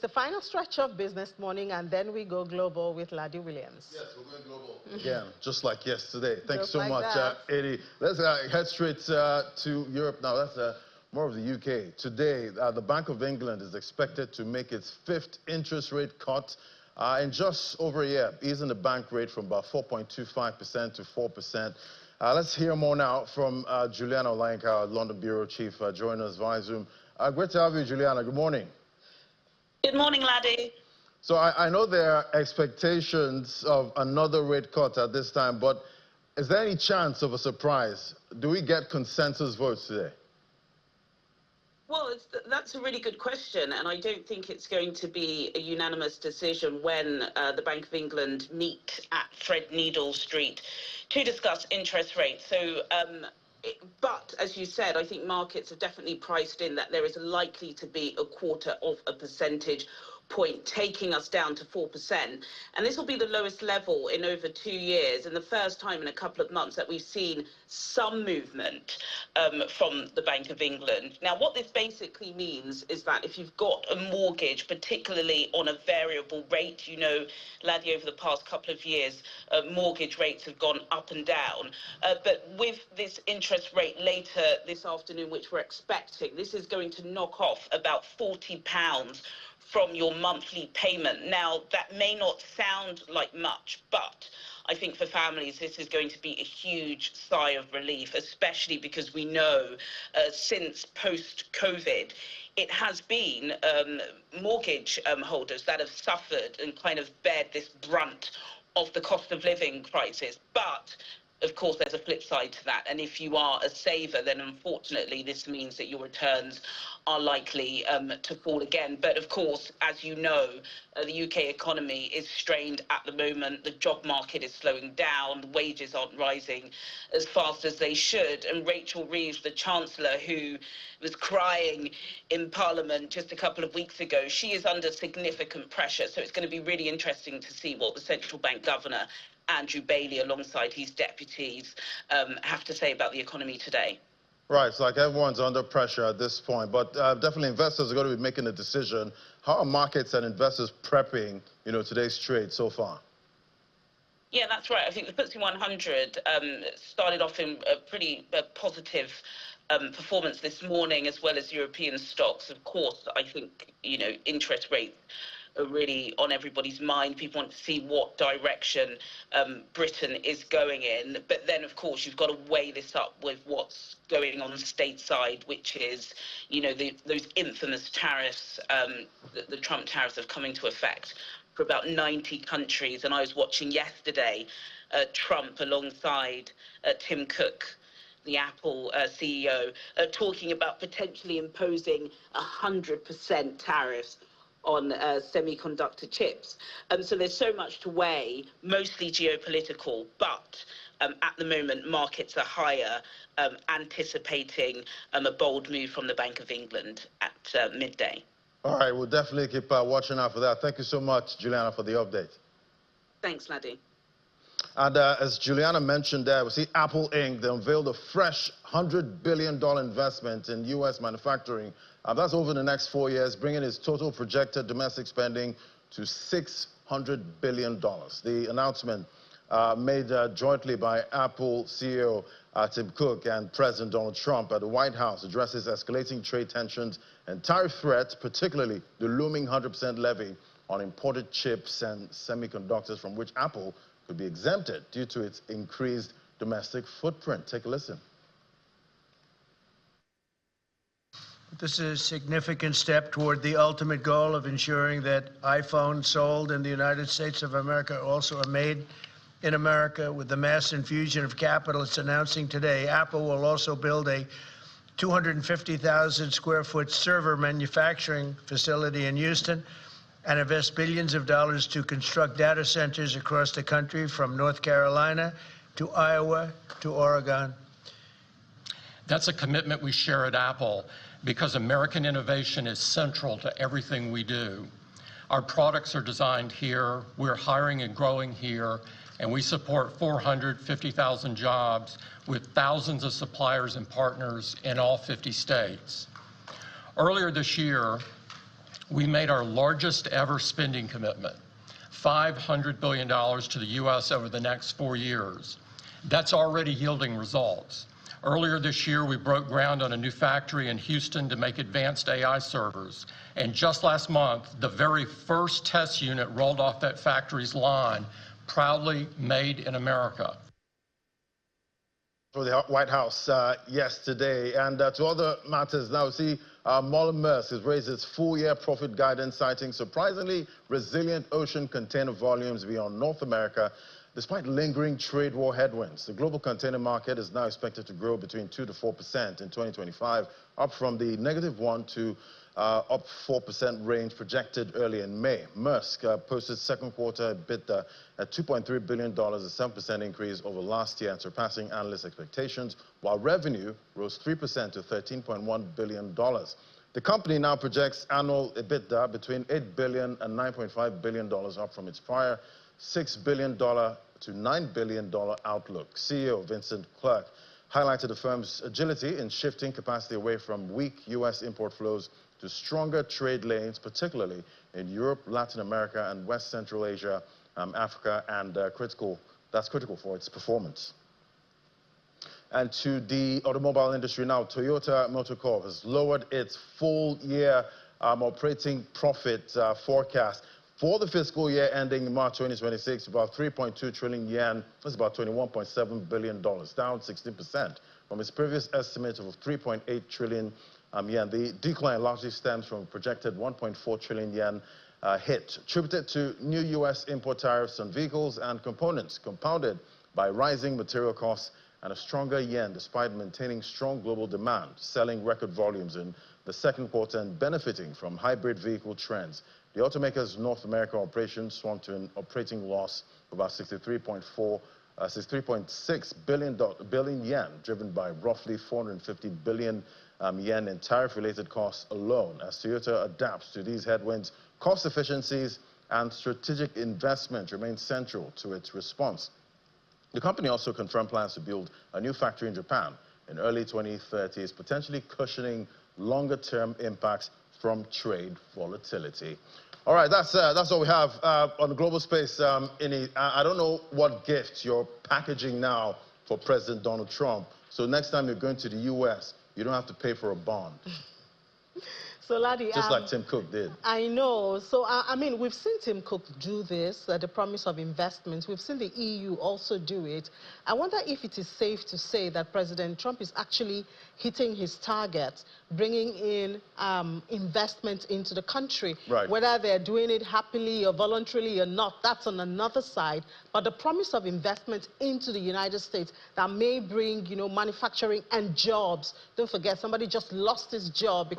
the final stretch of Business Morning, and then we go global with Ladi Williams. Yes, we're going global again, just like yesterday. Thanks Just so like much, that. Eddie. Let's head straight to Europe now. That's more of the UK. Today, the Bank of England is expected to make its 5th interest rate cut in just over a year, easing the bank rate from about 4.25% to 4%. Let's hear more now from Juliana Olayinka, our London Bureau Chief, joining us via Zoom. Great to have you, Juliana. Good morning. Good morning, Laddie. So I know there are expectations of another rate cut at this time, but is there any chance of a surprise? Do we get consensus votes today? Well, that's a really good question, and I don't think it's going to be a unanimous decision when the Bank of England meet at Threadneedle Street to discuss interest rates. So, but as you said, I think markets have definitely priced in that there is likely to be a 0.25 percentage point, taking us down to 4%. And this will be the lowest level in over 2 years, and the first time in a couple of months that we've seen some movement from the Bank of England. Now, what this basically means is that if you've got a mortgage, particularly on a variable rate, you know, Laddie, over the past couple of years, mortgage rates have gone up and down. But with this interest rate later this afternoon, which we're expecting, this is going to knock off about £40 from your monthly payment. Now, that may not sound like much, but I think for families, this is going to be a huge sigh of relief, especially because we know since post-COVID, it has been mortgage holders that have suffered and kind of bared this brunt of the cost of living crisis. But of course, there's a flip side to that. And if you are a saver, then unfortunately, this means that your returns are likely to fall again. But of course, as you know, the UK economy is strained at the moment. The job market is slowing down. The wages aren't rising as fast as they should. And Rachel Reeves, the Chancellor, who was crying in Parliament just a couple of weeks ago, she is under significant pressure. So it's going to be really interesting to see what the central bank governor, Andrew Bailey, alongside his deputies, have to say about the economy today. Right, it's like everyone's under pressure at this point, but definitely investors are going to be making a decision. How are markets and investors prepping, today's trade so far? Yeah, that's right. I think the FTSE 100 started off in a pretty positive performance this morning, as well as European stocks. Of course, I think, interest rates are really on everybody's mind. People want to see what direction Britain is going in. But then, of course, you've got to weigh this up with what's going on stateside, which is, those infamous tariffs, the Trump tariffs have come into effect for about 90 countries. And I was watching yesterday Trump alongside Tim Cook, the Apple CEO, talking about potentially imposing 100% tariffs on semiconductor chips. So there's so much to weigh, mostly geopolitical, but at the moment, markets are higher, anticipating a bold move from the Bank of England at midday. All right, we'll definitely keep watching out for that. Thank you so much, Juliana, for the update. Thanks, Laddie. And as Juliana mentioned there, we see Apple Inc. They unveiled a fresh $100 billion investment in U.S. manufacturing. That's over the next 4 years, bringing its total projected domestic spending to $600 billion. The announcement made jointly by Apple CEO Tim Cook and President Donald Trump at the White House addresses escalating trade tensions and tariff threats, particularly the looming 100% levy on imported chips and semiconductors from which Apple could be exempted due to its increased domestic footprint. Take a listen. This is a significant step toward the ultimate goal of ensuring that iPhones sold in the United States of America also are made in America. With the mass infusion of capital it's announcing today, Apple will also build a 250,000 square foot server manufacturing facility in Houston and invest billions of dollars to construct data centers across the country, from North Carolina to Iowa to Oregon. That's a commitment we share at Apple, because American innovation is central to everything we do. Our products are designed here, we're hiring and growing here, and we support 450,000 jobs with thousands of suppliers and partners in all 50 states. Earlier this year, We made our largest ever spending commitment, $500 billion to the U.S. over the next 4 years. That's already yielding results. Earlier this year, we broke ground on a new factory in Houston to make advanced AI servers. And just last month, the very first test unit rolled off that factory's line, proudly made in America. For the White House yesterday. And to other matters now, see, Maersk has raised its full-year profit guidance, citing surprisingly resilient ocean container volumes beyond North America, despite lingering trade war headwinds. The global container market is now expected to grow between 2 to 4% in 2025, up from the -1 to up 4% range projected early in May. Maersk posted second quarter EBITDA at $2.3 billion, a 7% increase over last year and surpassing analyst expectations, while revenue rose 3% to $13.1 billion. The company now projects annual EBITDA between $8 billion and $9.5 billion, up from its prior $6 billion to $9 billion outlook. CEO Vincent Clerc highlighted the firm's agility in shifting capacity away from weak U.S. import flows to stronger trade lanes, particularly in Europe, Latin America, and West Central Asia, Africa, and that's critical for its performance. And to the automobile industry now, Toyota Motor Corp has lowered its full-year operating profit forecast for the fiscal year ending March 2026, about 3.2 trillion yen. That's about $21.7 billion, down 16% from its previous estimate of 3.8 trillion yen. The decline largely stems from a projected 1.4 trillion yen hit, attributed to new U.S. import tariffs on vehicles and components, compounded by rising material costs and a stronger yen, despite maintaining strong global demand, selling record volumes in the second quarter and benefiting from hybrid vehicle trends. The automaker's North American operations swung to an operating loss of about 63.6 billion yen, driven by roughly 450 billion yen in tariff-related costs alone. As Toyota adapts to these headwinds, cost efficiencies and strategic investment remain central to its response. The company also confirmed plans to build a new factory in Japan in early 2030s, potentially cushioning longer-term impacts from trade volatility. All right, that's all we have on the global space. I don't know what gift you're packaging now for President Donald Trump. So next time you're going to the U.S., you don't have to pay for a bond. So, Laddie, just like Tim Cook did. I know. So, I mean, we've seen Tim Cook do this, the promise of investments. We've seen the EU also do it. I wonder if it is safe to say that President Trump is actually hitting his target, bringing in investment into the country. Right. Whether they're doing it happily or voluntarily or not, that's on another side. But the promise of investment into the United States that may bring, you know, manufacturing and jobs. Don't forget, somebody just lost his job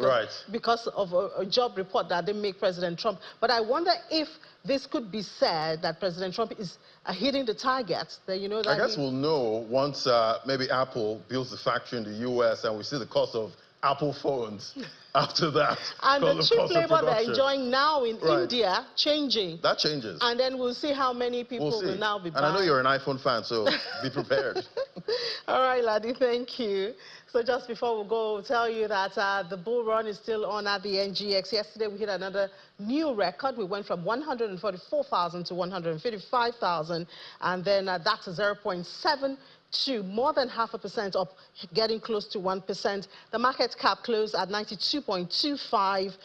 because of a job report that didn't make President Trump. But I wonder if this could be said that President Trump is hitting the targets. That, you know, that I guess we'll know once maybe Apple builds the factory in the U.S. and we see the cost of Apple phones after that. And the cheap labor they're enjoying now in India changing. That changes. And then we'll see how many people will now be buying. And I know you're an iPhone fan, so be prepared. All right, Laddie, thank you. So just before we go, we'll tell you that the bull run is still on at the NGX. Yesterday, we hit another new record. We went from 144,000 to 155,000, and then that's 0.7 to more than 0.5% up, getting close to 1%. The market cap closed at 92.25.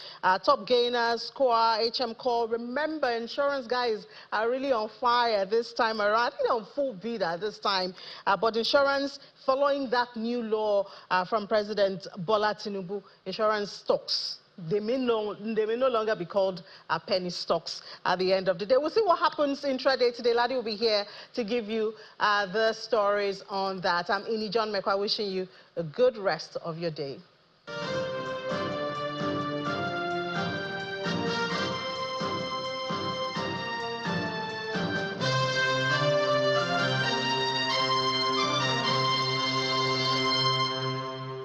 Top gainers, Core, HM Core. Remember, insurance guys are really on fire this time around. I think they're on full beat at this time. But insurance, following that new law from President Bola Tinubu, insurance stocks, they may no longer be called penny stocks at the end of the day. We'll see what happens intraday today. Laddie will be here to give you the stories on that. I'm Ini John Mekwa, wishing you a good rest of your day.